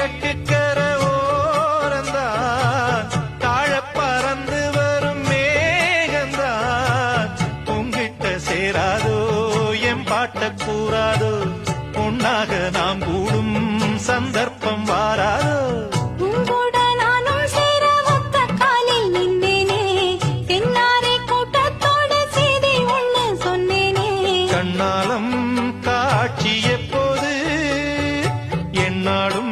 கிழக்கு ஓரந்தான் தாழ பறந்து வரும் மேகந்தான் உங்கிட்ட சேராதோ என் பாட்ட கூறாதோ பொன்னாக நாம் கூடும் சந்தர்ப்பம் வாராதோ கண்ணாலம் காட்சி எப்போது என்னாலும்